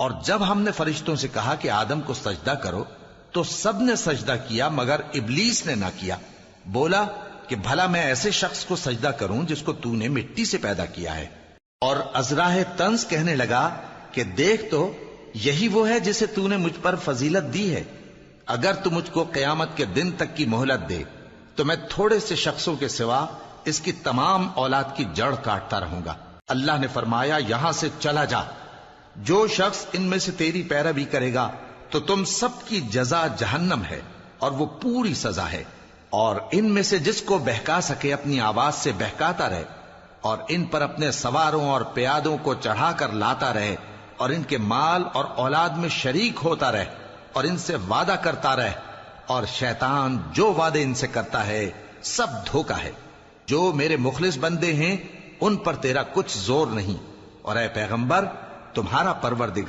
اور جب ہم نے فرشتوں سے کہا کہ آدم کو سجدہ کرو تو سب نے سجدہ کیا مگر ابلیس نے نہ کیا. بولا کہ بھلا میں ایسے شخص کو سجدہ کروں جس کو تو نے مٹی سے پیدا کیا ہے. اور ازراہ طنز کہنے لگا کہ دیکھ تو یہی وہ ہے جسے تو نے مجھ پر فضیلت دی ہے. اگر تو مجھ کو قیامت کے دن تک کی مہلت دے تو میں تھوڑے سے شخصوں کے سوا اس کی تمام اولاد کی جڑ کاٹتا رہوں گا. اللہ نے فرمایا یہاں سے چلا جا. جو شخص ان میں سے تیری پیروی کرے گا تو تم سب کی جزا جہنم ہے اور وہ پوری سزا ہے. اور ان میں سے جس کو بہکا سکے اپنی آواز سے بہکاتا رہے اور ان پر اپنے سواروں اور پیادوں کو چڑھا کر لاتا رہے اور ان کے مال اور اولاد میں شریک ہوتا رہے اور ان سے وعدہ کرتا رہے. اور شیطان جو وعدے ان سے کرتا ہے سب دھوکا ہے. جو میرے مخلص بندے ہیں ان پر تیرا کچھ زور نہیں. اور اے پیغمبر تمہارا پروردگار